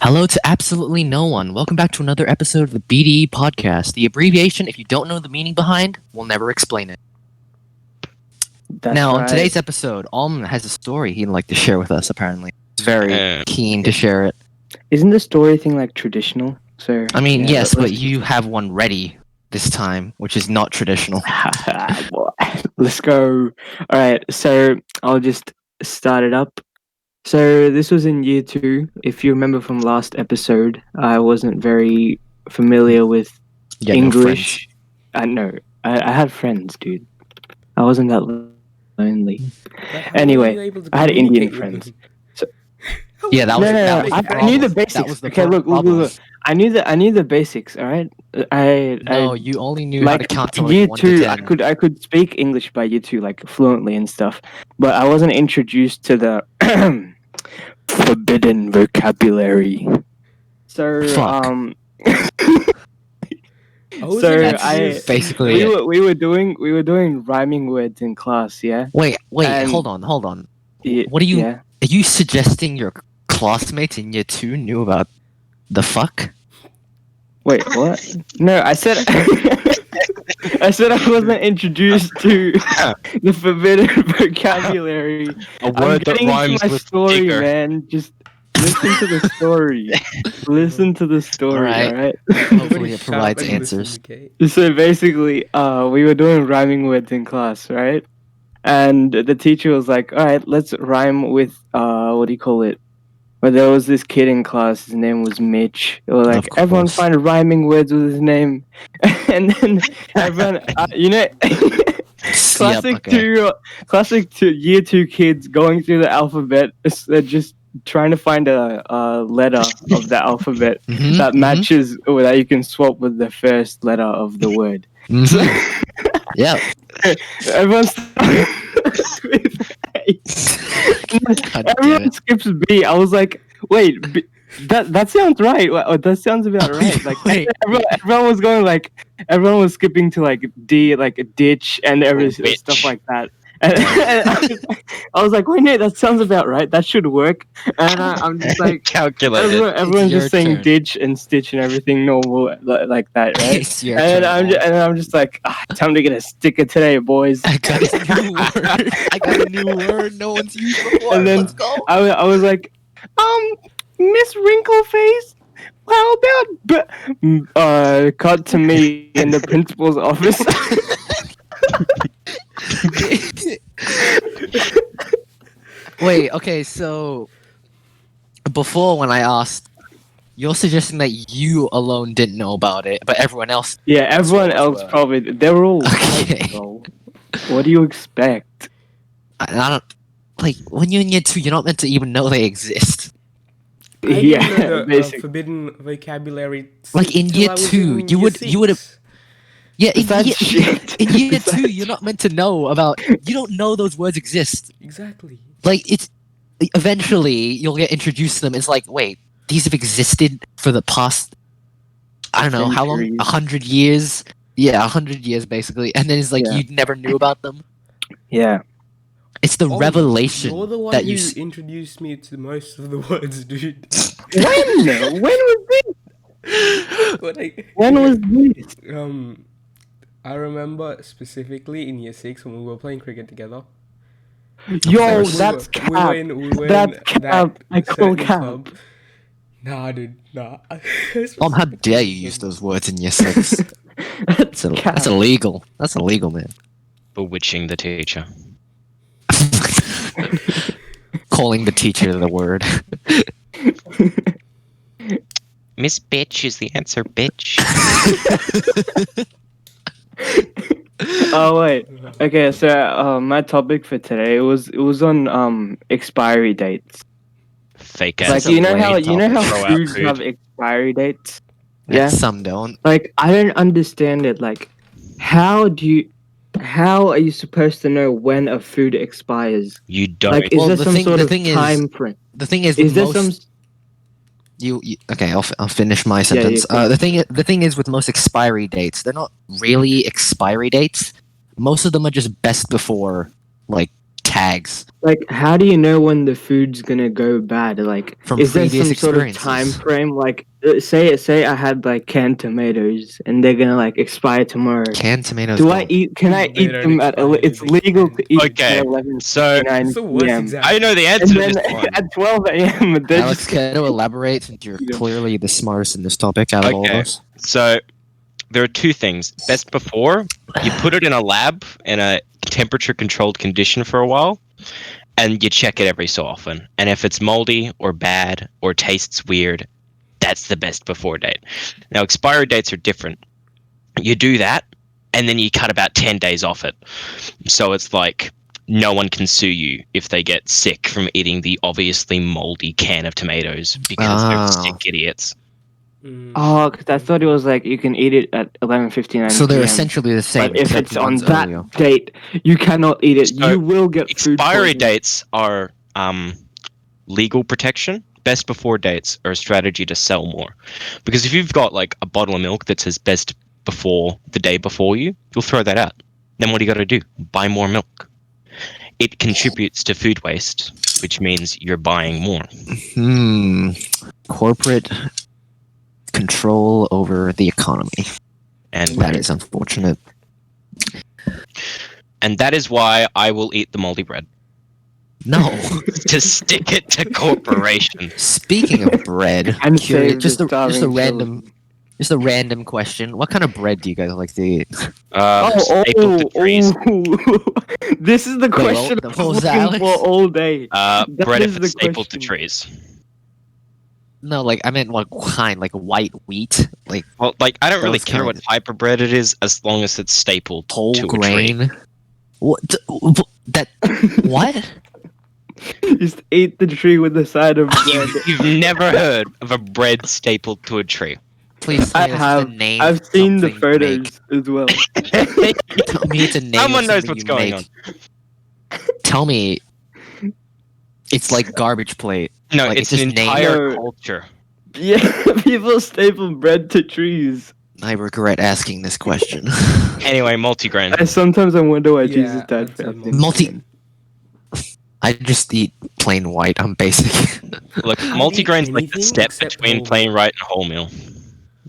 Hello to absolutely no one. Welcome back to another episode of the BDE podcast. The abbreviation, if you don't know the meaning behind, we'll never explain it. That's now, right. on today's episode, Alm has a story he'd like to share with us, apparently. He's very keen to share it. Isn't the story thing like traditional? So I mean, yeah, yes, but let's- you have one ready this time, which is not traditional. Boy, let's go. All right, so I'll just start it up. So this was in year 2. If you remember from last episode, I wasn't very familiar with Yeah, no English. No, I had friends, dude. I wasn't that lonely. Anyway, I had Indian friends. Yeah, that was No, the I problem. knew the That basics. was the Okay, look. problem. I knew the basics. All right. No, you only knew how to count to year like 1 2. to 10. I could speak English by year 2 like fluently and stuff, but I wasn't introduced to the forbidden vocabulary. So Fuck. Basically we were doing rhyming words in class. Yeah. Wait, And- hold on. Yeah, What are you? Yeah. Are you suggesting your classmates in year 2 knew about the fuck? Wait, what? No, I said I said I wasn't introduced to the forbidden vocabulary. A word that rhymes my with story, digger. man. Just listen to the story. Listen to the story, Alright. alright? Hopefully it provides answers. So basically, we were doing rhyming words in class, right? And the teacher was like, alright, let's rhyme with what do you call it? But there was this kid in class, his name was Mitch. They were like, Of everyone course. find rhyming words with his name. And then everyone, classic two year 2 kids going through the alphabet, they're just trying to find a letter of the alphabet Mhm, that mhm, matches, or that you can swap with the first letter of the word. mhm. Yeah. Everyone's with A. God damn Everyone it. skips B. I was like, wait, that sounds right. That sounds about right. Like Wait. everyone was going like, everyone was skipping to like D, like a ditch and everything, Bitch. stuff like that. And I was like, wait, no, that sounds about right. That should work. And I'm just like, Calculated. everyone's your just saying turn. ditch and stitch and everything normal like that, right? It's your And turn. I'm just like, time to get a sticker today, boys. I got a new word. I got a new word no one's used before. And then Let's go. I was like, Miss Wrinkleface, how about cut to me in the principal's office? Wait, okay, so before when I asked, you're suggesting that you alone didn't know about it, but everyone else. Yeah, everyone else probably, they were all Okay. white, bro. What do you expect? I don't like when you're in year 2, you're not meant to even know they exist. Yeah, basically. Forbidden vocabulary. Like in till year I was 2, in you year would have. 6. Yeah, That's shit. in year That's 2, you're not meant to know about. You don't know those words exist. Exactly. Like it's eventually you'll get introduced to them. It's like, wait, these have existed for the past. I don't know how long. Centuries. 100 years. Yeah, 100 years basically, and then it's like Yeah. you never knew about them. Yeah. It's the revelation You're the one that who you. introduced me to most of the words, dude. When was this? But When was this? I remember specifically in year 6 when we were playing cricket together. Yo, We that's we were cap. in That's cap. that I call certain cap. club. Nah, dude, nah. How dare you use those words in year 6? That's cap. That's illegal. That's illegal, man. Bewitching the teacher. Calling the teacher the word. Miss Bitch is the answer, bitch. Oh wait. Okay, so my topic for today was on expiry dates. Fake Like ass. a you know how lame Throw out foods food. have expiry dates? Yeah. Yeah. Some don't. Like I don't understand it. Like how are you supposed to know when a food expires? You don't. Like is Well, there the some thing- sort the of thing is- time frame? The thing is, Is with there most, some you okay? I'll finish my Yeah, sentence. yeah. The thing is with most expiry dates, they're not really expiry dates. Most of them are just best before like tags Like, how do you know when the food's gonna go bad? Like, from is there previous some sort of experiences. time frame? Like, say I had like canned tomatoes and they're gonna like expire tomorrow. Canned tomatoes. Do I don't. eat? Can I They eat don't them at? expire, It's they legal can. to eat Okay, at 11:59 so- It's the worst p.m. example. I know the answer And to then this one. at 12 a.m. they're Alex, just can you elaborate since you're clearly the smartest in this topic out of all of Okay. us? So there are two things. Best before, you put it in a lab in a temperature controlled condition for a while, and you check it every so often. And if it's moldy or bad or tastes weird, that's the best before date. Now expiry dates are different. You do that, and then you cut about 10 days off it. So it's like no one can sue you if they get sick from eating the obviously moldy can of tomatoes because they're Ah. sick idiots. Mm. Oh, because I thought it was like you can eat it at 11:59. So they're p.m. essentially the same. But if except it's on one's that earlier. date, you cannot eat it. So, You will get food Expiry poisoning. dates are legal protection. Best before dates are a strategy to sell more. Because if you've got like a bottle of milk that says best before the day before you'll throw that out. Then what do you got to do? Buy more milk. It contributes to food waste, which means you're buying more. Corporate control over the economy. And That is unfortunate. and that is why I will eat the moldy bread. No. To stick it to corporation. Speaking of bread, And curious, save just the a just a starving random children. just a random question. What kind of bread do you guys like to eat? Stapled to trees. This is the question what I was was looking Alex? for all day. That Bread is if the it's stapled to question. trees. No, like I meant what kind, like white wheat, like Well, like I don't really Those care what kinds. type of bread it is, as long as it's stapled whole to a tree. grain. What that? What? Just ate the tree with the side of bread. You've never heard of a bread stapled to a tree. Please I tell me this is have. a name. I've seen the something you make. photos as well. Tell me it's a name. Someone of knows something what's you going make. Tell me it's like garbage plate. No, Like, it's it's an just named- entire No. culture. Yeah, people staple bread to trees. I regret asking this question. Anyway, multigrain. Sometimes I wonder why Yeah, Jesus died I'd for say our sins. multi- I just eat plain white. I'm basic. Look, I'll multigrain's eat like the anything step except between whole plain wheat. right and wholemeal.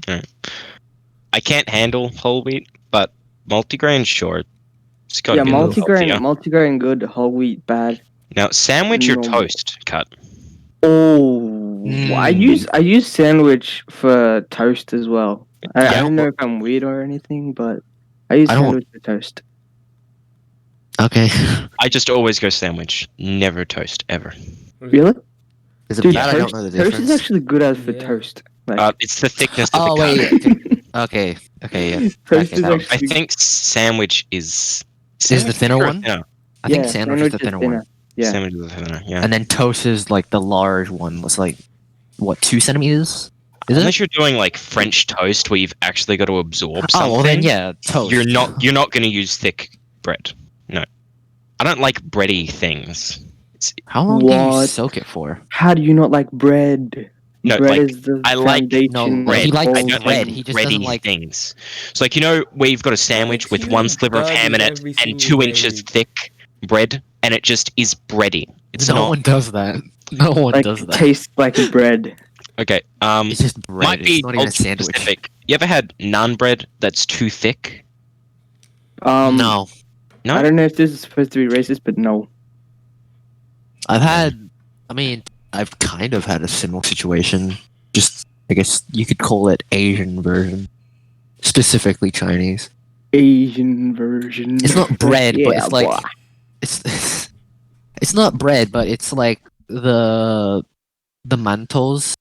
Alright. I can't handle whole wheat, but multigrain, sure. It's got Yeah, to be a little multigrain, healthier. multigrain good, whole wheat bad. Now, sandwich or Normal. toast, cut. Oh, I use sandwich for toast as well. I Yeah, don't know if I'm weird or anything, but I use I don't- sandwich for toast. Okay. I just always go sandwich, never toast, ever. Really? Is it Dude, bad? I don't toast, know the toast difference. is actually good as for Yeah. toast. Like, It's the thickness of Oh the cut. wait. Okay. Okay. Yeah. toast okay, is that- actually I think sandwich is. Is the sandwich thinner thicker or one? thinner? I think sandwich is the thinner one, Yeah. Sandwich is the thinner, yeah. and then toast is like the large one. It's like what 2 centimeters? Is Unless it? you're doing like French toast where you've actually got to absorb something. Oh well, then yeah, toast. You're not going to use thick bread. No, I don't like bready things. How long do you What? soak it for? How do you not like bread? No, bread like, is the I like- foundation. No, of bread. he likes I all don't bread. like He just doesn't bready like- things. So like where you've got a sandwich with you one sliver of done ham in it every and single 2 inches day. thick bread, and it just is bready. It's no not one does that. No one like does that. tastes like bread. okay. It's just bread. Might be It's not even a ultra sandwich. specific. You ever had naan bread that's too thick? No, No. I don't know if this is supposed to be racist, but no. I've had. I mean, I've kind of had a similar situation. Just, I guess you could call it Asian version, specifically Chinese. Asian version. It's not bread, but Yeah, it's like boy. it's not bread, but it's like the mantous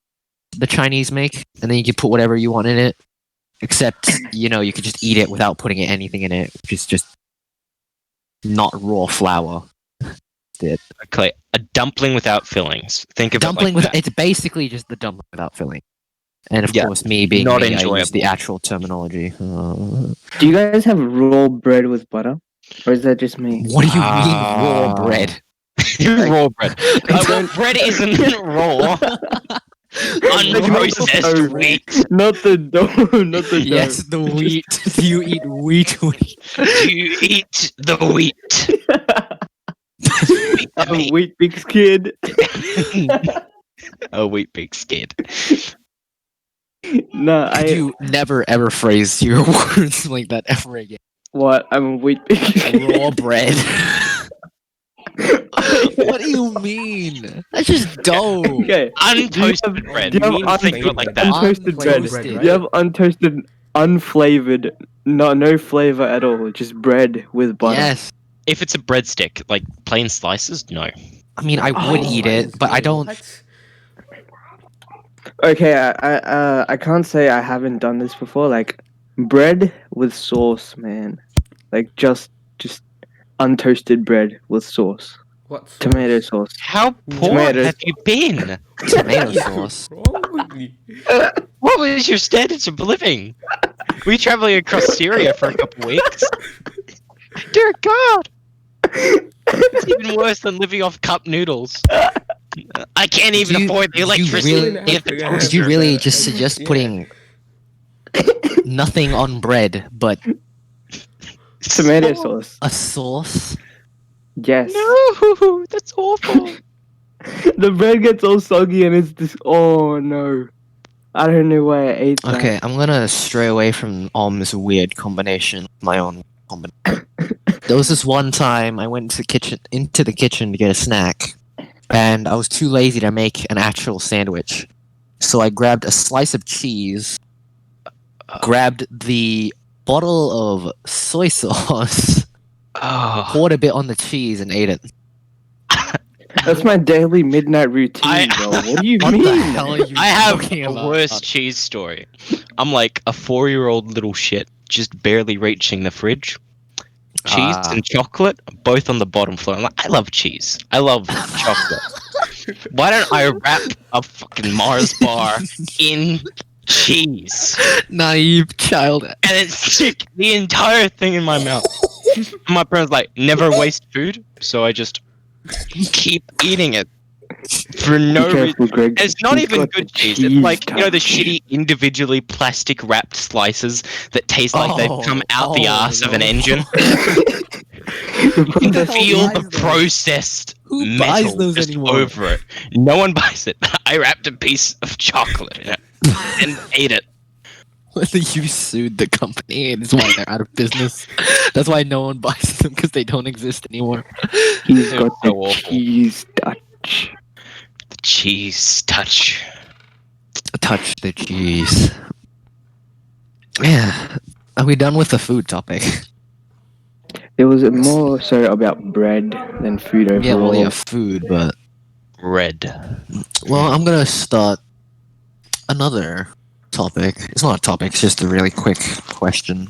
the Chinese make, and then you can put whatever you want in it. Except, you could just eat it without putting anything in it, which is just not raw flour. Okay, a dumpling without fillings. Think of Dumpling it like with that. it's basically just the dumpling without filling. And of Yeah, course, me being not me, I use the enjoyable. actual terminology. Do you guys have raw bread with butter? Or is that just me? What do you mean Ah. raw bread? raw bread. Well, bread isn't raw. Unprocessed dough. wheat. Not the dough, not the dough. Yes, the wheat. You eat wheat. You eat the wheat. I'm a Wheat Bix kid. A Wheat Bix kid. No, Could you never ever phrase your words like that ever again? what? I'm a Wheat Bix kid. Raw bread. What do you mean? That's just dough. Okay. Untoasted Do bread. you have Think of it like that. untoasted bread? Untoasted. Do you have untoasted, unflavored, no flavor at all, just bread with butter? Yes. If it's a breadstick, like plain slices, no. I mean, I would eat it, but I don't. What? Okay, I can't say I haven't done this before. Like bread with sauce, man. Like just untoasted bread with sauce, What? Sauce? tomato sauce. How poor Tomatoes. have you been? Tomato sauce. Wrong with me? What was your standards of living? Were you traveling across Syria for a couple weeks? Dear God! It's even worse than living off cup noodles. I can't even you- afford the you electricity. really- If the Did Did toaster- you really just Yeah. suggest putting nothing on bread but Tomato sauce. a sauce? Yes. No, that's awful. The bread gets all soggy and it's this. Oh no! I don't know why I ate that. Okay, I'm gonna stray away from Om's weird combination. My own combination. There was this one time I went into the kitchen to get a snack, and I was too lazy to make an actual sandwich. So I grabbed a slice of cheese, grabbed the bottle of soy sauce, Oh, poured a bit on the cheese, and ate it. That's my daily midnight routine, I- bro. What do you What mean? the hell are you I have talking a about? worse cheese story. I'm like a 4-year-old little shit, just barely reaching the fridge. Cheese Ah. and chocolate, both on the bottom floor. I'm like, I love cheese. I love chocolate. Why don't I wrap a fucking Mars bar in cheese Naive child. and then stick the entire thing in my mouth? My parents like never waste food, so I just keep eating it for no Be reason. careful, Greg. And it's not He's even got good the cheese. It's like, you know, the touch. shitty individually plastic wrapped slices that taste like they've come out the ass of an engine. You can the hell feel buys the those? processed Who buys metal those just anymore? over it. No one buys it. I wrapped a piece of chocolate in it and ate it. You sued the company, and that's why they're out of business. That's why no one buys them because they don't exist anymore. He's It got was the so awful. cheese touch. The cheese touch. Touch the cheese. Yeah. Are we done with the food topic? It was more so about bread than food overall. Yeah, well, yeah, food, but Red. well, I'm gonna start another topic. It's not a topic; it's just a really quick question.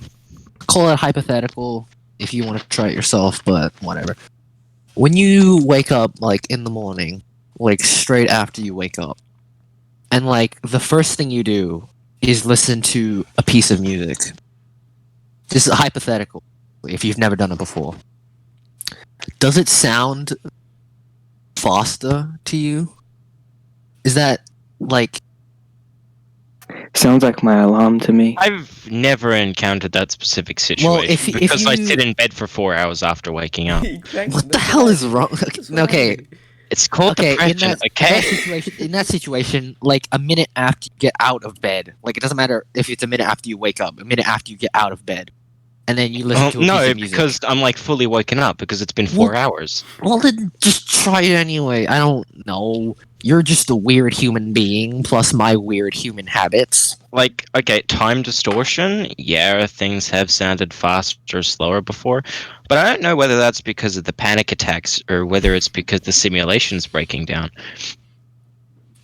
Call it hypothetical if you want to try it yourself, but whatever. When you wake up, like in the morning, like straight after you wake up, and like the first thing you do is listen to a piece of music. This is hypothetical. If you've never done it before, does it sound faster to you? Is that like Sounds like my alarm to me. I've never encountered that specific situation if because I you- sit in bed for 4 hours after waking up. Exactly, what the that's hell what is I- wrong? that's what I Okay, mean. It's called okay. depression, okay? In that situation, like a minute after you get out of bed, like it doesn't matter if it's a minute after you wake up, a minute after you get out of bed, and then you listen to a piece No, of music. because I'm like fully woken up because it's been 4 hours. Well, then just try it anyway. I don't know. You're just a weird human being, plus my weird human habits. Like, okay, time distortion. Yeah, things have sounded faster or slower before, but I don't know whether that's because of the panic attacks or whether it's because the simulation's breaking down.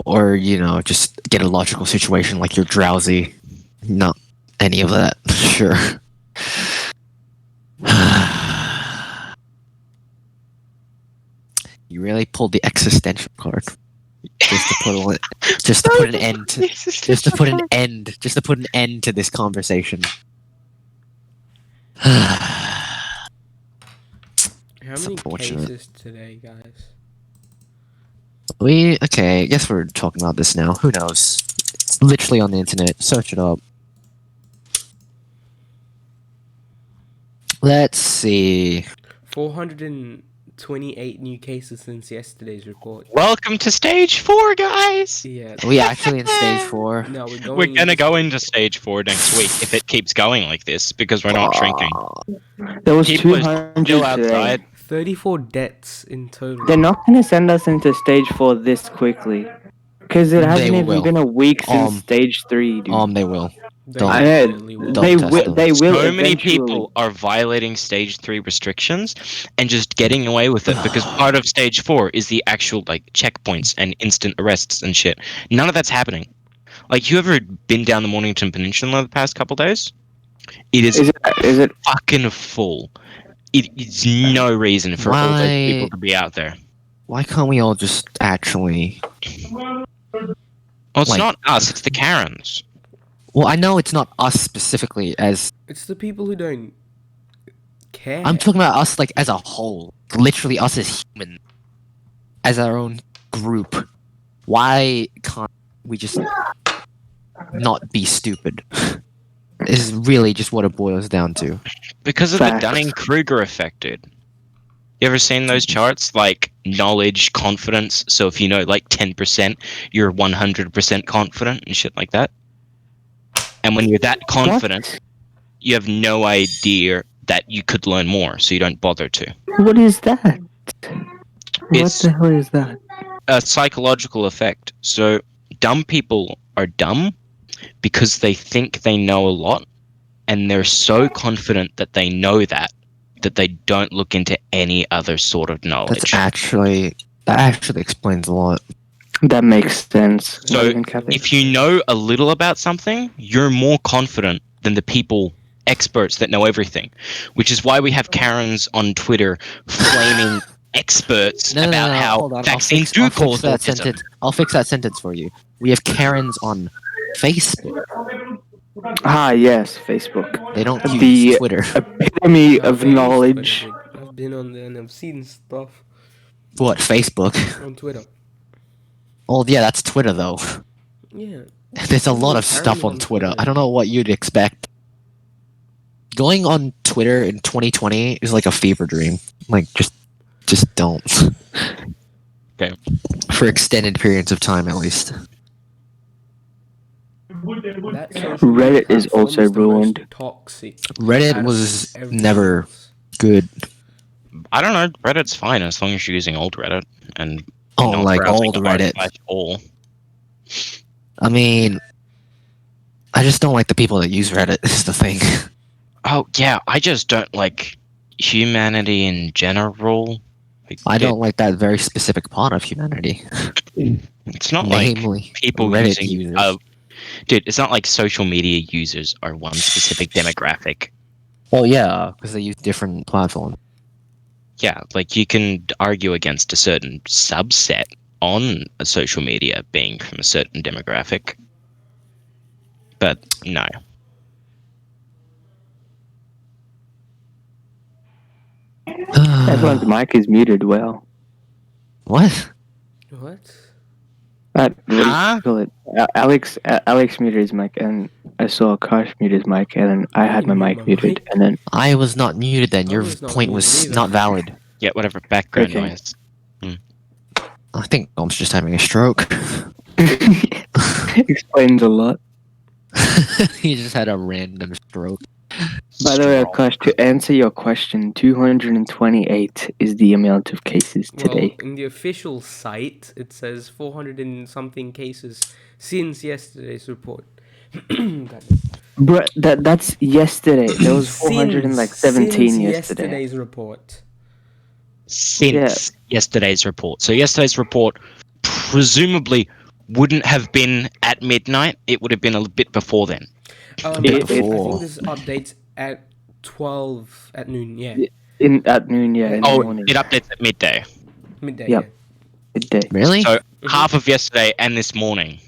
Or, you know, just get a logical situation like you're drowsy. Not any of that. Sure. You really pulled the existential card. Just to put an end to this conversation. How It's many unfortunate. cases today, guys? Okay, I guess we're talking about this now. Who knows? It's literally on the internet. Search it up. Let's see. 400 and 28 new cases since yesterday's report. Welcome to stage 4, guys. Yeah. Are we actually in stage 4? No, we're We're going. gonna go into stage 4 next week if it keeps going like this because we're not shrinking. There was People are 200 still today. outside. 34 deaths in total. They're not going to send us into stage 4 this quickly. Because it hasn't They even will. been a week since Um, stage 3, dude. They will. They Don't- definitely will. don't they test will. them. They will So many eventually. people are violating stage 3 restrictions and just getting away with it because part of stage 4 is the actual like checkpoints and instant arrests and shit. None of that's happening. Like, you ever been down the Mornington Peninsula the past couple days? It is Is it? fucking full. It's no reason for all those people to be out there. Why can't we all just actually? Well, it's Like- not us, it's the Karens. Well, I know it's not us specifically. As It's the people who don't care. I'm talking about us, like as a whole. Literally, us as humans, as our own group. Why can't we just not be stupid? Is really just what it boils down to. Because of Facts. the Dunning-Kruger effect, dude. You ever seen those charts? Like, knowledge, confidence. So if you know, like, 10%, you're 100% confident and shit like that. And when you're that confident, you have no idea that you could learn more, so you don't bother to. What is that? It's- What the hell is that? A psychological effect. So dumb people are dumb because they think they know a lot, and they're so confident that they know that they don't look into any other sort of knowledge. That actually explains a lot. That makes sense. So, Not even capping. if you know a little about something, you're more confident than the people, experts that know everything. Which is why we have Karens on Twitter flaming experts about how hold on. vaccines I'll do fix cause that autism. sentence. I'll fix that sentence for you. We have Karens on Facebook. Ah, yes, Facebook. They don't The- use Twitter. Epitome of I've used knowledge. Twitter, dude. I've been on there and I've seen stuff What, Facebook? on Twitter. Oh yeah, that's Twitter though. Yeah. There's a lot of Karens stuff on on Twitter. Twitter. I don't know what you'd expect. Going on Twitter in 2020 is like a fever dream. Like just don't. Okay. For extended periods of time, at least. That social Reddit media is platform also is the most ruined. Toxic. Reddit out of was everything never else. good. I don't know. Reddit's fine as long as you're using old Reddit and Oh, not like browsing old r Reddit. slash all. I mean, I just don't like the people that use Reddit. Is the thing. Oh yeah, I just don't like humanity in general. Like, I don't like that very specific part of humanity. It's not like Namely, people Reddit using. users. Dude, it's not like social media users are one specific demographic. Well, yeah, because they use different platforms. Yeah, like you can argue against a certain subset on a social media being from a certain demographic, but no. Everyone's mic is muted well. What? What? What do you Huh? call it? Alex muted his mic, and I saw Akash mute his mic, and then I had my You mic mute my muted, mic? and then I was not muted then. I Your was not point muted was either. not valid. Yeah, whatever. Background Okay. noise. I think Mom's just having a stroke. explains a lot. He just had a random stroke. By the way, Stroll. Akash, to answer your question, 228 is the amount of cases today. Well, in the official site, it says 400 and something cases since yesterday's report. God. Bruh, that's yesterday. There was Since 417 yesterday. yesterday's report. Since yesterday's report. So yesterday's report presumably wouldn't have been at midnight. It would have been a bit before then. I It- think before. this updates at 12 at noon. Yeah, At noon, yeah, in the Oh, morning. it updates at midday. midday. Yep. Midday. Really? So Mhm. half of yesterday and this morning,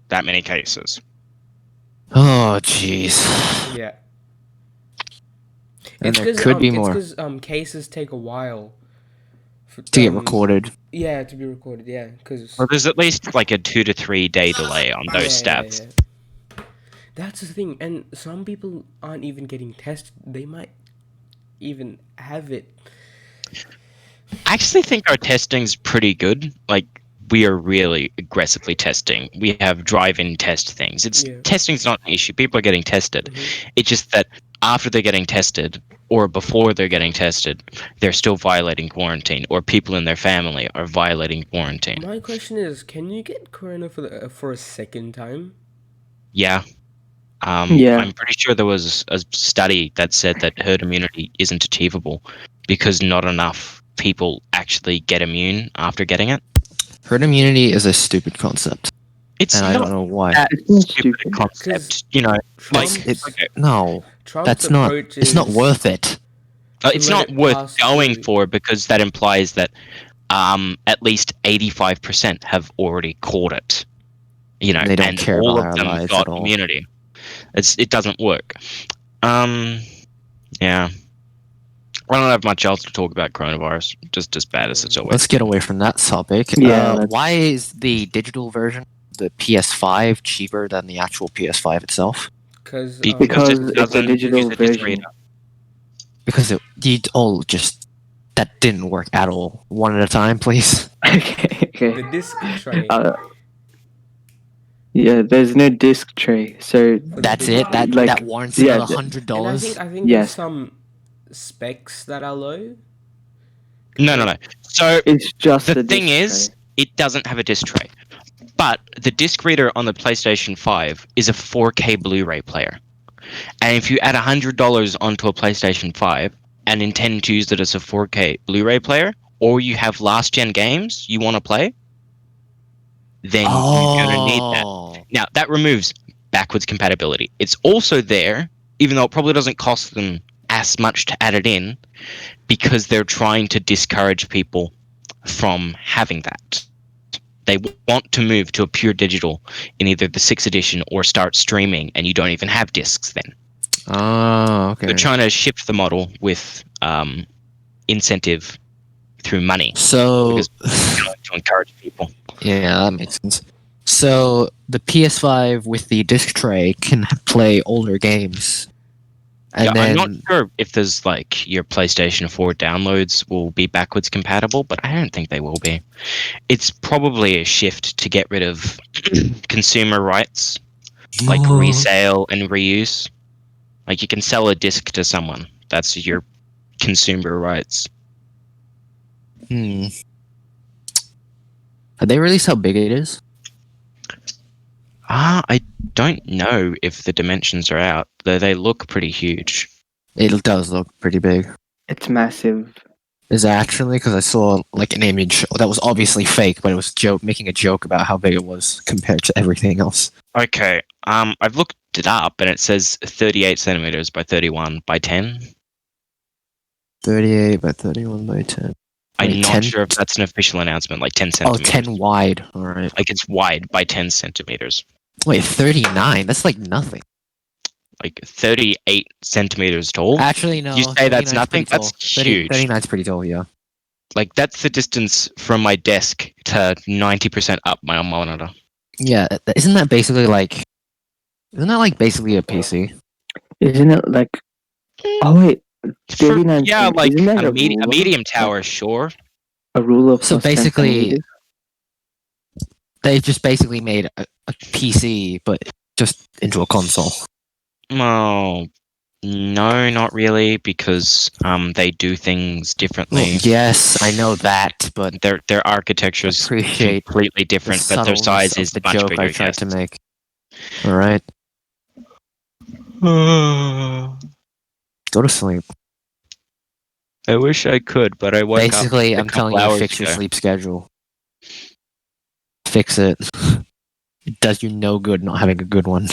that many cases. Oh, jeez. Yeah. Yeah. And there could be more It's because cases take a while to get recorded. Yeah, to be recorded. Yeah, because Well, there's at least like a 2 to 3 day delay on those stats. That's the thing, and some people aren't even getting tested. They might even have it. I actually think our testing's pretty good. Like, we are really aggressively testing. We have drive-in test things. Yeah. Testing's not an issue. People are getting tested. Mhm. It's just that after they're getting tested or before they're getting tested, they're still violating quarantine, or people in their family are violating quarantine. My question is, can you get corona for a second time? Yeah. Yeah. I'm pretty sure there was a study that said that herd immunity isn't achievable because not enough people actually get immune after getting it. Herd immunity is a stupid concept, It's and I not don't know why. It's not stupid stupid. concept, you know. Like, Trump's, okay, No, Trump's that's not. approach It's not is worth it. to it's let not it worth pass going through. for because that implies that at least 85% have already caught it. You know, They don't and care all about of our them lives got at all. immunity. It doesn't work. Yeah. I don't have much else to talk about coronavirus. Just as bad as it's always. Let's get away from that topic. Yeah, let's- Why is the digital version, the PS5, cheaper than the actual PS5 itself? Because Because it it's a doesn't digital use a disk version. reader. Because that didn't work at all. One at a time, please. Okay. the disc tray. Yeah, there's no disc tray, so For the That's it. digital. That Like, that warrants another yeah, $100. And I think Yes. there's some specs that are low. No. So it's just the a thing disc is, tray. it doesn't have a disc tray. But the disc reader on the PlayStation 5 is a 4K Blu-ray player. And if you add $100 onto a PlayStation 5 and intend to use it as a 4K Blu-ray player, or you have last-gen games you want to play, then you're going to need that. Oh. Now, that removes backwards compatibility. It's also there, even though it probably doesn't cost them as much to add it in, because they're trying to discourage people from having that. They want to move to a pure digital in either the 6th edition or start streaming, and you don't even have discs then. Oh, okay. They're trying to shift the model with incentive through money So, to encourage people. yeah, that makes sense. So, the PS5 with the disc tray can play older games. And Yeah, then, I'm not sure if there's like your PlayStation 4 downloads will be backwards compatible, but I don't think they will be. It's probably a shift to get rid of consumer rights, like resale and reuse. Like you can sell a disc to someone. That's your consumer rights. Have they released how big it is? I don't know if the dimensions are out, though they look pretty huge. It does look pretty big. It's massive. Is it actually? Because I saw like an image that was obviously fake, but it was making a joke about how big it was compared to everything else. Okay, I've looked it up and it says 38 centimeters by 31 by 10. 38 by 31 by 10. I'm Wait, not 10 sure if that's an official announcement, like 10 Oh, centimeters. 10 wide. All right. Like it's wide by 10 centimeters. Wait, 39? That's like nothing. Like 38 centimeters tall. Actually, no. You say that's 39's nothing? pretty tall. That's huge. 39's pretty tall, yeah. Like that's the distance from my desk to 90% up my monitor. Yeah, isn't that basically like... Isn't that like basically a PC? Isn't it like? Oh wait, 39. Yeah, like isn't that a ruler? medium tower, sure. A ruler. So plus 10 basically, centimeters? they've just basically made a PC, but just into a console. Oh, no, not really, because they do things differently. Well, yes, I know that, but Their architecture is appreciate completely different, but their subtleness size of is the much joke bigger. I tried Yes. to make. All right, go to sleep. I wish I could, but I woke Basically, up. I'm telling you, fix your sleep schedule. Fix it. It does you no good not having a good one.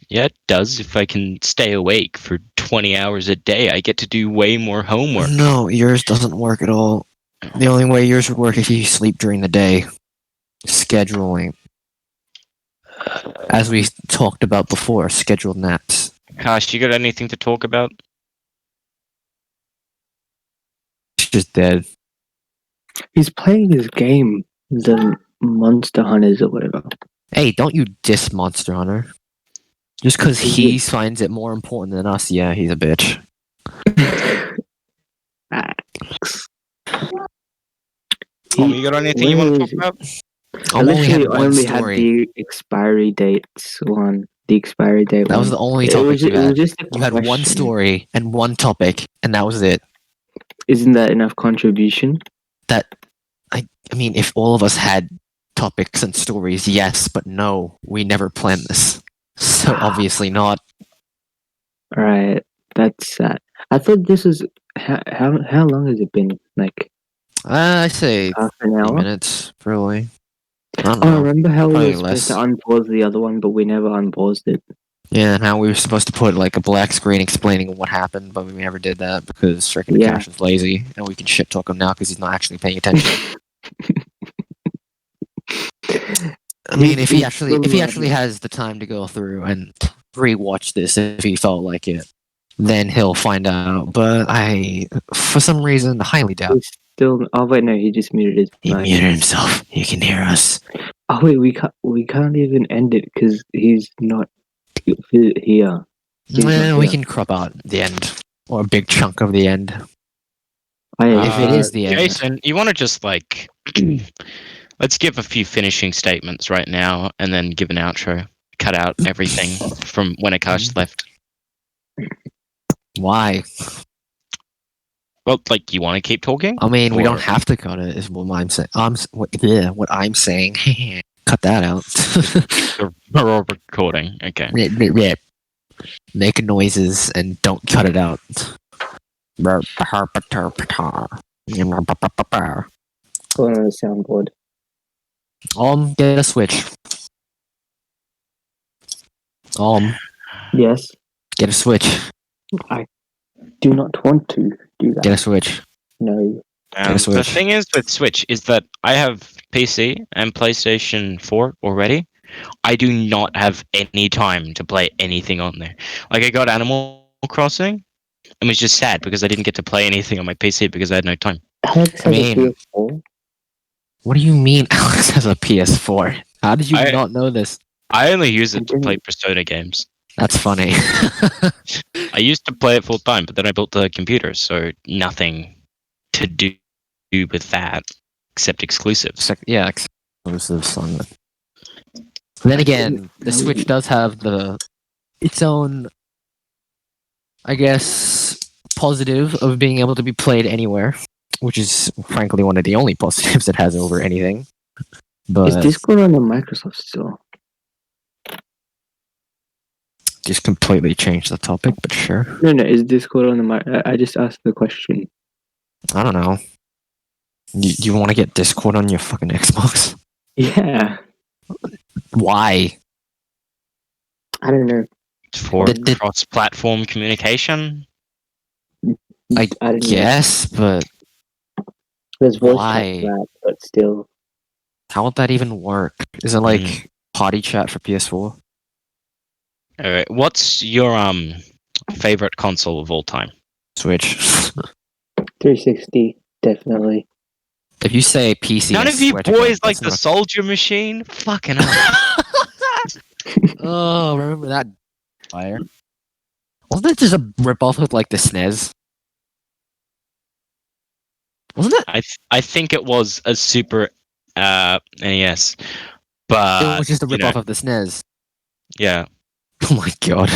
Yeah, it does. If I can stay awake for 20 hours a day, I get to do way more homework. No, yours doesn't work at all. The only way yours would work is if you sleep during the day. Scheduling. As we talked about before, scheduled naps. Gosh, you got anything to talk about? It's just dead. He's playing his game, the Monster Hunters or whatever. Hey, don't you diss Monster Hunter. Just because he finds it more important than us, yeah, he's a bitch. Facts. Tom, you got anything you want to talk about? I I'm only literally had one only had story. the expiry dates one. The expiry date That one. was the only It topic was, you it was had. just a You had one question. story and one topic, and that was it. Isn't that enough contribution? That I mean, if all of us had topics and stories, yes, but no, we never planned this, so obviously not. Alright, that's sad. I thought this was how long has it been? Like I say half an 3 hour? minutes, probably. I don't Oh, know. remember how we Probably were supposed less. to unpause the other one, but we never unpaused it. Yeah, and how we were supposed to put like a black screen explaining what happened, but we never did that because freaking Yeah. Akash is lazy, and we can shit talk him now because he's not actually paying attention. I mean, if he actually has the time to go through and rewatch this, if he felt like it, then he'll find out. But I, for some reason, highly doubt. He's still. Oh wait, no, he just muted his He mic. muted himself. He can hear us. Oh wait, we can't even end it because he's not here. He's not Well, we here. can crop out the end or a big chunk of the end. If it Uh, is the end, Jason, you want to just like let's give a few finishing statements right now, and then give an outro. Cut out everything from when Akash left. why? Well, like you want to keep talking? I mean, we Or- don't have to cut it. Is what I'm saying. What I'm saying. Cut that out. We're all recording. Okay. Make noises and don't cut it out. Going on the soundboard. Get a switch. Yes, Get a switch. do not want to do that. Get a switch. No. Get a The Switch. thing is with Switch is that I have PC and PlayStation 4 already. I do not have any time to play anything on there. Like I got Animal Crossing and was just sad because I didn't get to play anything on my PC because I had no time. Alex I has mean- a PS4. What do you mean Alex has a PS4? How did you I- not know this? I only use it to play Persona games. That's funny. I used to play it full time, but then I built the computer, so nothing to do with that except exclusives. Yeah, exclusives on it. Then again, the Switch does have its own, I guess, positive of being able to be played anywhere, which is frankly one of the only positives it has over anything. But Is Discord on the Microsoft Store? just completely changed the topic, but sure. No, is Discord on the I just asked the question. I don't know. You want to get Discord on your fucking Xbox? Yeah. Why? I don't know. For The- cross-platform communication. I don't know. Yes, but There's voice Why? chat for that, but still. how would that even work? Is it like party chat for PS4? All right, what's your favorite console of all time? Switch. 360, definitely. If you say PC, None I of you swear to God, boys like that's the not Soldier Machine. Fucking hell. Oh, remember that fire? Wasn't that just a ripoff of like the SNES? Wasn't it? I think it was a Super NES, but It was just a you know, ripoff of the SNES. yeah, Oh my god.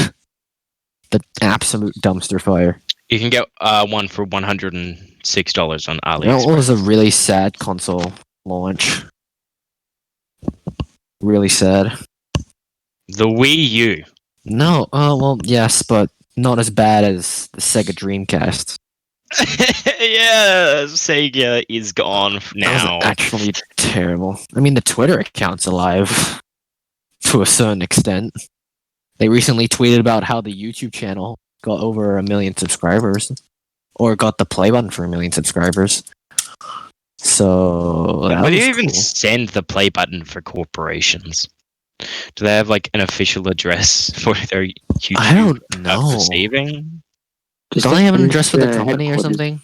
The absolute dumpster fire. you can get one for $106 on That AliExpress. was a really sad console launch. Really sad. The Wii U. No, well, yes, but not as bad as the Sega Dreamcast. Yeah, Sega is gone That now. was actually terrible. I mean, the Twitter account's alive to a certain extent. They recently tweeted about how the YouTube channel got over 1 million subscribers, or got the play button for 1 million subscribers. So that Why do was you even cool. send the play button for corporations? Do they have like an official address for their YouTube I don't know. receiving? Don't they have an address for the the company or headquarters. something?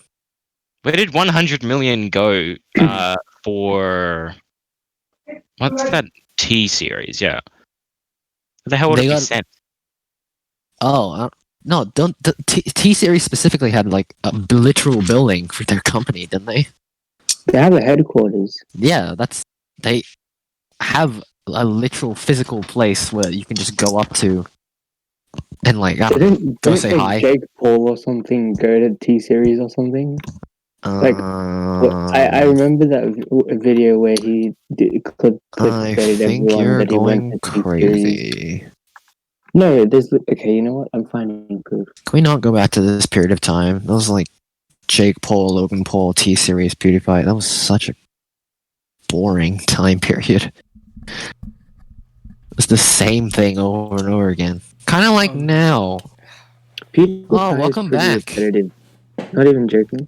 Where did 100 million go for? What's that T series? Yeah. What the hell would They it be got- sent? Oh, no! Don't the T Series specifically had like a literal building for their company, didn't they? They have a headquarters. Yeah, they have a literal physical place where you can just go up to and like I don't know, go Didn't say like hi. Jake Paul or something go to T Series or something? Like, I Um, remember that video where he I clickbaited think everyone you're that he went going to T Series. crazy. No, there's okay. You know what? I'm finding proof. Can we not go back to this period of time? That was like Jake Paul, Logan Paul, T Series, PewDiePie. That was such a boring time period. It's the same thing over and over again. Kind of like now. PewDiePie Oh, is welcome pretty back. repetitive. Not even joking.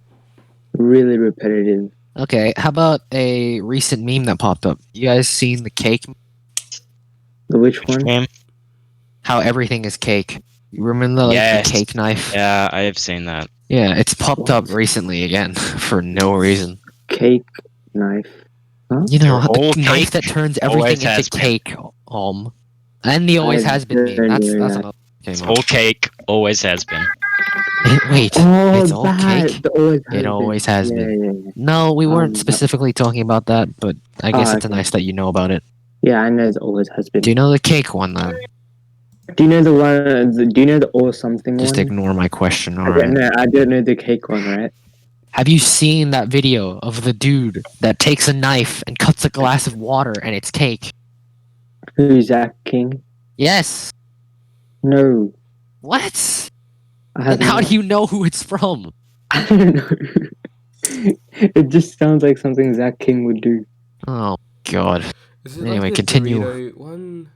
Really repetitive. Okay, how about a recent meme that popped up? You guys seen the cake? Which Which one? game? How everything is cake. You remember like Yes. the cake knife? Yeah, I have seen that. Yeah, it's popped up What? recently again for no reason. Cake knife. You know, They're all the knife cake, that turns always everything into has been. cake. And the always I has been meme. don't That's know another It's came all up. cake, always has been. Wait, Oh, it's all that cake? the always has It been. always has Yeah, been. yeah, yeah. No, we weren't That- specifically talking about that, but I guess it's okay. nice that you know about it. Yeah, I know it always has been. Do you know the cake one then? Do you know the one? Do you know the or something Just one? ignore my question, I don't alright? know. I don't know the cake one, right? Have you seen that video of the dude that takes a knife and cuts a glass of water and it's cake? Who's Zach King? Yes. No, What? I Then haven't. how do you know who it's from? I don't know. It just sounds like something Zach King would do. Oh god. Is it Anyway, like the continue. Dorito one?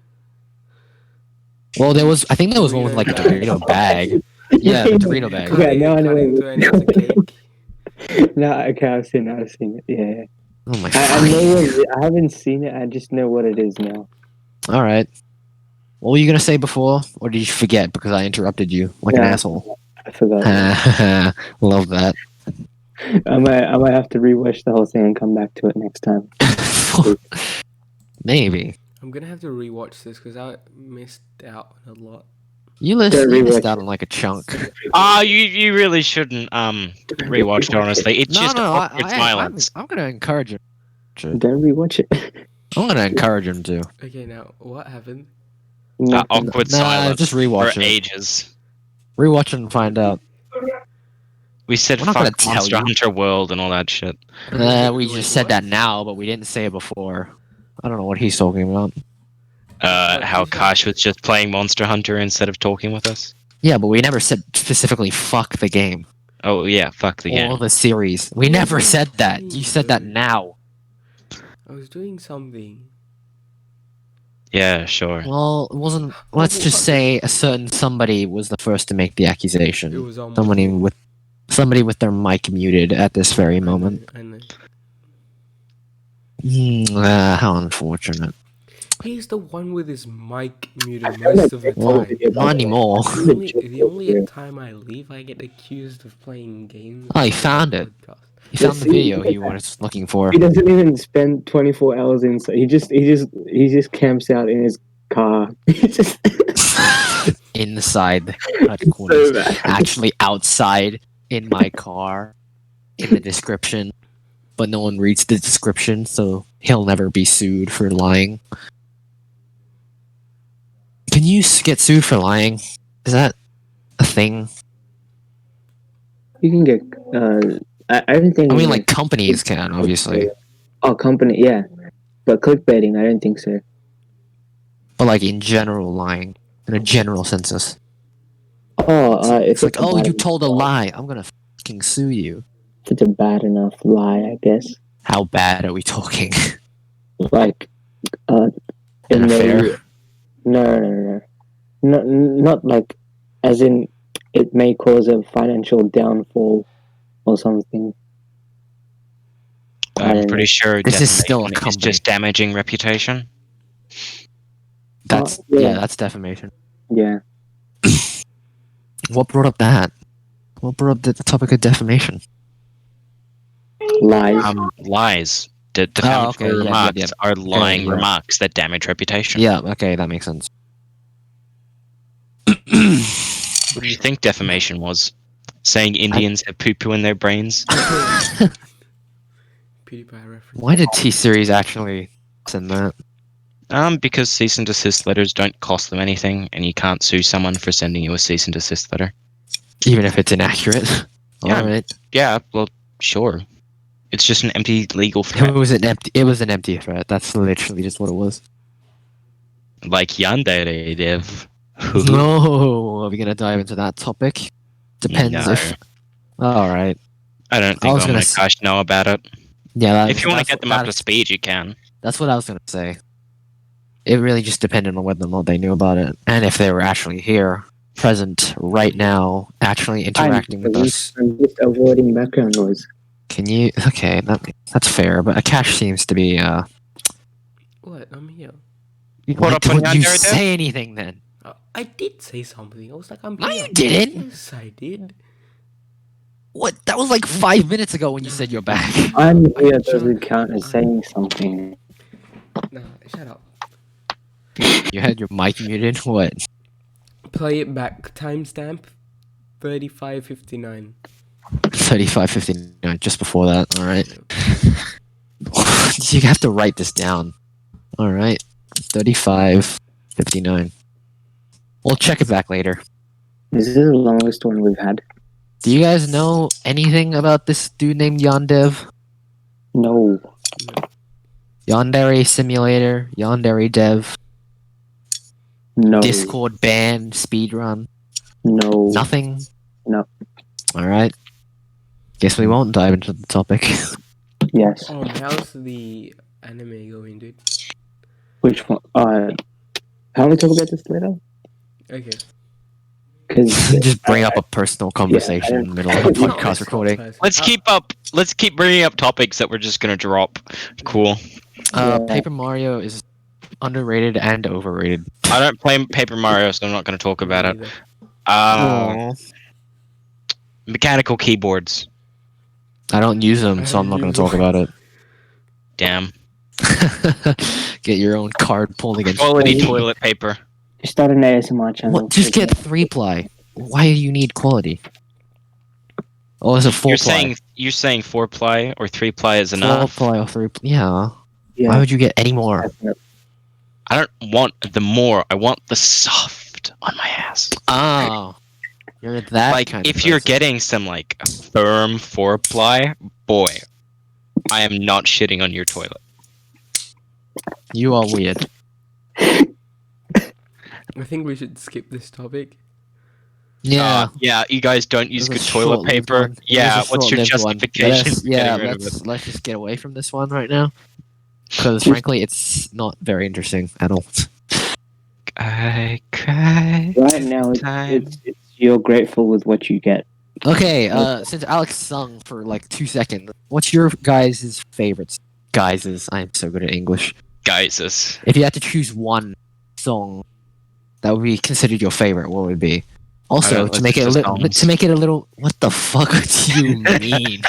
Well, I think there was one with like a Dorito Dorito bag. Yeah, the Dorito bag. Okay, now I know Cut what into it and it's a cake. No, okay, I've seen it. Yeah. Oh my I know fucking. what I haven't seen it. I just know what it is now. Alright. What were you gonna say before? Or did you forget because I interrupted you like an Yeah. asshole? I forgot. Love that. I might have to rewatch the whole thing and come back to it next time. Maybe. I'm gonna have to rewatch this because I missed out on a lot. You Don't missed rewatch out it. on like a chunk. You really shouldn't rewatch it, honestly. It's just awkward silence. I'm gonna encourage him. Don't rewatch it. I'm gonna encourage him to. Okay, now what happened? Nothing. Awkward Nah, silence just for rewatch it. ages. Rewatch it and find out. We said We're not gonna fuck tell Monster you. Hunter World and all that shit. We just said that now, but we didn't say it before. I don't know what he's talking about. How Kash was just playing Monster Hunter instead of talking with us. Yeah, but we never said specifically fuck the game Oh yeah, fuck the or game. the series. We never said that. You said that now. I was doing something. Yeah, sure. Well, it wasn't. Let's just say a certain somebody was the first to make the It accusation. was on. Somebody with their mic muted at this very moment. I know. How unfortunate. He's the one with his mic muted most of the Well, time. not anymore. The only time I leave, I get accused of playing games. Oh, he on found the it. podcast. He found the video he was looking for. He doesn't even spend 24 hours inside. He just camps out in his car. He just Inside the headquarters. so bad. Actually outside in my car in the description. But no one reads the description, so he'll never be sued for lying. Can you get sued for lying? Is that a thing? You can get I don't think. I mean, like companies can, obviously, Oh, company, yeah, but clickbaiting, I don't think so. but like in general, lying in a general census. Oh, if It's like, a oh, bad, you told a lie. I'm gonna fucking sue you. if it's a bad enough lie, I guess. How bad are we talking? Like, An in affair? no, not like, as in, it may cause a financial downfall or something. I I'm don't pretty sure This is still a defamation is company. just damaging reputation. That's yeah. that's defamation. Yeah, What brought up that? What brought up the topic of defamation? lies. Lies. Defamatory okay, remarks are lying yeah. remarks that damage reputation. Yeah, okay, that makes sense. What do you think defamation was? Saying Indians have poo-poo in their brains? PewDiePie reference. Why did T Series actually send that? Because cease and desist letters don't cost them anything, and you can't sue someone for sending you a cease and desist letter. Even if it's inaccurate. Yeah. All right. Yeah, well, sure. It's just an empty legal It threat, was an empty. It was an empty threat. That's literally just what it was. like Yandere Dev. No, are we gonna dive into that topic? Depends No. if. All right. I don't I think was all gonna my s- gosh know about it. Yeah. If you want to that's get what- them up to that's- speed, you can. That's what I was gonna say. It really just depended on whether or not they knew about it, and if they were actually here, present right now, actually interacting with us. I'm just avoiding background noise. Can you? Okay, that's fair. But a cache seems to be. What? I'm here. You Why caught up on don't you Yandere Dev? say anything then? I did say something. I was like, I'm No, here. you didn't. Yes, I did. What? That was like 5 minutes ago when you said you're back. I'm here I'm doesn't drunk. count as saying something. Nah, shut up. You had your mic muted. What? Play it back. Timestamp 35:59. 35:59. Just before that. All right. You have to write this down. All right. 35:59. We'll check it back later. This is the longest one we've had. Do you guys know anything about this dude named Yondev? No. Yandere Simulator, Yandere Dev, No. Discord ban, speedrun. No. Nothing? No. Alright. Guess we won't dive into the topic. Yes. How's the anime going, dude? Which one? How do we talk about this later? Okay. Because Just bring up a personal conversation in the middle of a It's not- podcast it's not recording. personal. Let's keep bringing up topics that we're just gonna drop. Cool. Yeah. Paper Mario is underrated and overrated. I don't play Paper Mario, so I'm not gonna talk about it. Neither. Mechanical keyboards. I don't use them, so I'm not going to talk about it. Damn. Get your own card pulled against Quality Well, toilet paper. start an ASMR channel. What? Just get 3-ply. Why do you need quality? Oh, is it 4-ply? You're saying 4-ply or 3-ply is enough. 4-ply or 3-ply? Yeah. Yeah. Why would you get any more? I don't want the more. I want the soft on my ass. Oh. You're that Like kind of if you're person. getting some like firm 4-ply, boy, I am not shitting on your toilet. You are weird. I think we should skip this topic. Yeah. Yeah. You guys don't use It was good a toilet short-lived paper. one. It Yeah. was a What's your short-lived one. justification? Let's- for Yeah, getting rid of it? let's just get away from this one right now. Because frankly, it's not very interesting at all. I cry. Right now, Time. it's you're grateful with what you get. Okay, since Alex sung for like 2 seconds, what's your guys' favorites? Guys' I'm so good at English. Guys, If you had to choose one song that would be considered your favorite, what would it be? Also, let's to make it a just little, songs. to make it a little, what the fuck do you mean?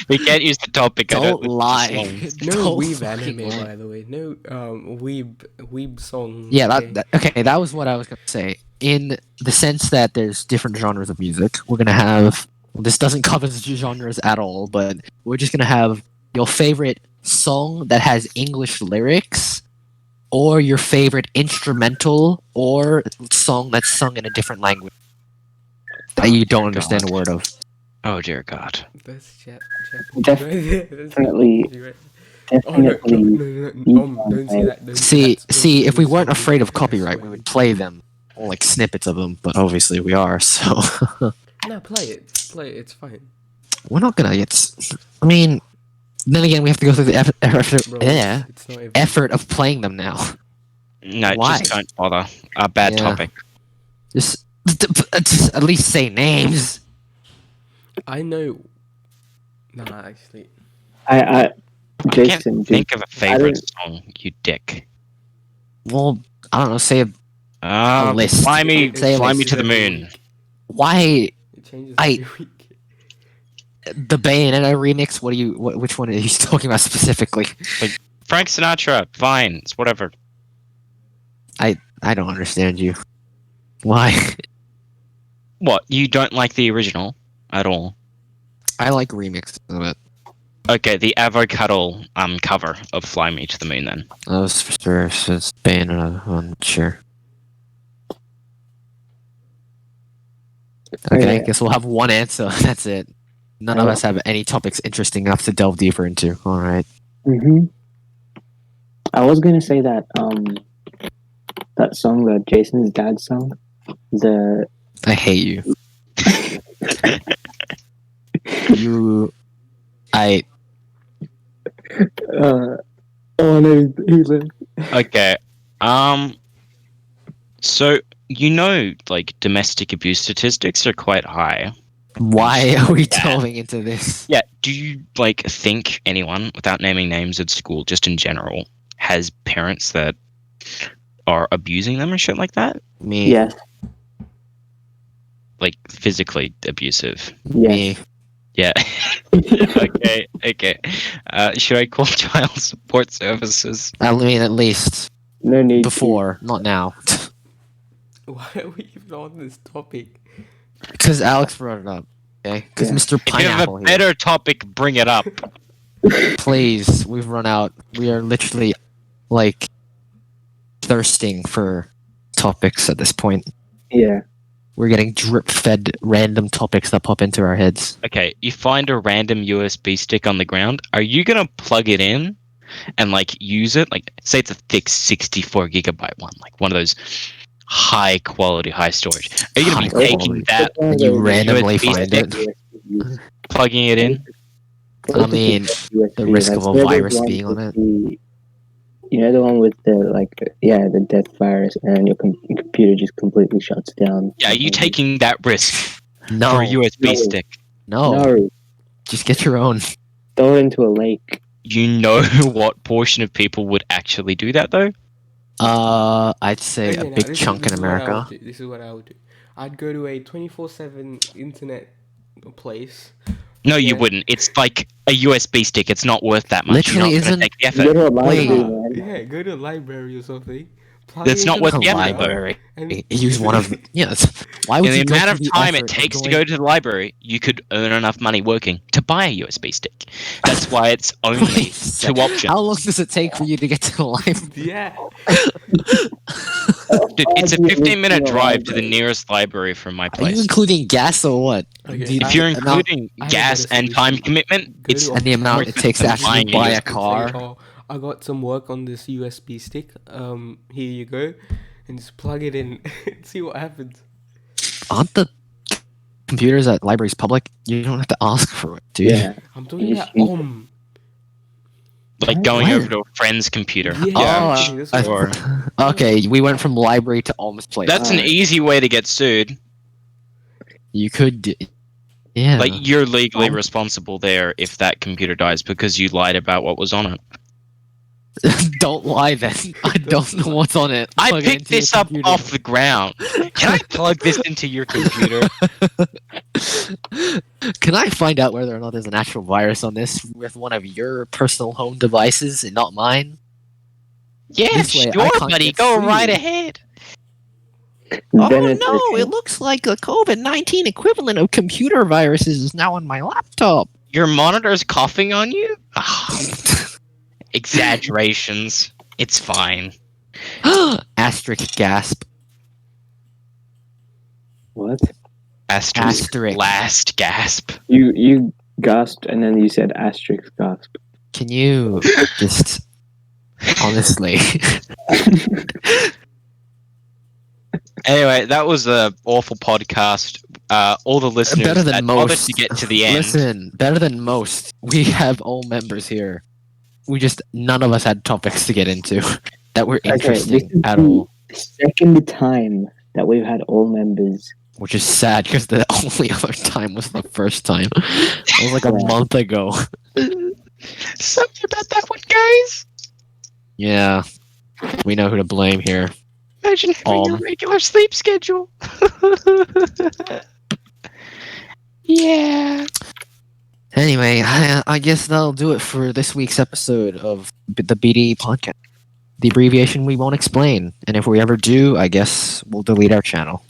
we can't use the topic. I Don't listen to lie. songs. No Don't weeb fucking anime, lie. by the way. No weeb song. Yeah, okay? okay, that was what I was gonna say. In the sense that there's different genres of music, we're gonna have. This doesn't cover the genres at all, but we're just gonna have your favorite song that has English lyrics, or your favorite instrumental or song that's sung in a different language that you don't understand a word of. Oh dear God. That's Definitely, Oh no, definitely. don't say that. Don't See, that. see, if we weren't Don't say afraid of that. copyright, we would play them, or like snippets of them. But obviously, we are, so No, play it. Play it. It's fine. we're not gonna get. I mean, then again, we have to go through the Bro, it's not even... effort of playing them now. No, Why? just don't bother. A bad Yeah. topic. Just at least say names. I know. Nah, actually. I I Jason, can't dude, think of a favorite song, you dick. Well, I don't know. Say list. Fly me, Say a fly list. me to the moon. why It changes I- every week. the Bayonetta remix. What do you? Which one are you talking about specifically? Frank Sinatra, fine, it's whatever. I don't understand you. Why? What? You don't like the original at all? I like remixes of it. Okay, the avocado cover of Fly Me to the Moon then. That was for sure. So it's been one, sure. Okay, Okay. guess we'll have one answer. That's it. None of us have any topics interesting enough to delve deeper into. All right. I was gonna say that that song, the Jason's dad song, the I hate you. I oh no, he lived. Okay. So like domestic abuse statistics are quite high. Why are we Bad. delving into this? Yeah. Do you like think anyone, without naming names at school, just in general, has parents that are abusing them and shit like that? Me. Yes, Like physically abusive. Me. Yeah. Okay. Should I call child support services? I mean, at least no need. before, not now. Why are we even on this topic? Because Alex brought it up. Okay. Because Yeah. Mr. If you have Pineapple a here. better topic, bring it up. Please, we've run out. We are literally like thirsting for topics at this point. Yeah. We're getting drip-fed random topics that pop into our heads. Okay, you find a random USB stick on the ground. Are you gonna plug it in and like use it? Like, say it's a thick 64 gigabyte one, like one of those high quality, high storage. Are you gonna be High taking quality. that, And you randomly USB find stick, it. plugging it in? I mean, the risk of a virus being on it. You know the one with the death virus, and your computer just completely shuts down. Yeah, are you taking that risk No, for a USB No. stick? no, No, just get your own. throw it into a lake. You know what portion of people would actually do that though? I'd say Okay, a now, big this chunk is in what I America. would do. This is what I would do. I'd go to a 24/7 internet place. No, you Yeah. wouldn't. It's like a USB stick. It's not worth that much. Literally You're not isn't- gonna take the You go effort. to a library, Wait. man. Yeah, go to a library or something. Plug That's it not into worth the the effort, computer, library. and- Use one of why would In you the go amount through of the time it effort of takes to going- go to the library, you could earn enough money working to buy a USB stick. That's why it's only Wait a sec. two options. How long does it take for you to get to the library? Yeah. Dude, it's a 15-minute drive to the nearest library from my Are you place. including gas or what? Okay, The If you're amount- including I have a gas better and time solution. commitment, Go it's to and the amount it takes to than actually buying a buy a USB Say, car. oh, I got some work on this USB stick. Here you go, and just plug it in and see what happens. Aren't the computers at libraries public? You don't have to ask for it, do you? Yeah. I'm talking You about just use like going What? over to a friend's computer. Yeah. Oh, that's I- what- okay, we went from library to almost place. That's an easy way to get sued. You could, yeah. Like you're legally Um, responsible there if that computer dies because you lied about what was on it. Don't lie then. I don't know what's on it. I Plug it picked into your this up computer. off the ground. Can I plug this into your computer? Can I find out whether or not there's an actual virus on this with one of your personal home devices and not mine? Yeah, This way I sure, can't buddy. get Go sued. right ahead. Then it's okay. looks like the COVID-19 equivalent of computer viruses is now on my laptop. Your monitor's coughing on you? Ah, exaggerations. It's fine. Asterisk gasp. What? Asterisk. Asterisk. Last gasp. You gasped and then you said asterisk gasp. Can you just honestly? Anyway, that was a awful podcast. All the listeners Better than that bothered most. to get to the end. Listen, better than most. We have all members here. None of us had topics to get into that were this interesting is at the all. second time that we've had all members. Which is sad because the only other time was the first time. It was like a Yeah. month ago. Sorry about that one, guys. Yeah, we know who to blame here. Imagine having a regular sleep schedule. Yeah. Anyway, I guess that'll do it for this week's episode of the BDE podcast. The abbreviation we won't explain, and if we ever do, I guess we'll delete our channel.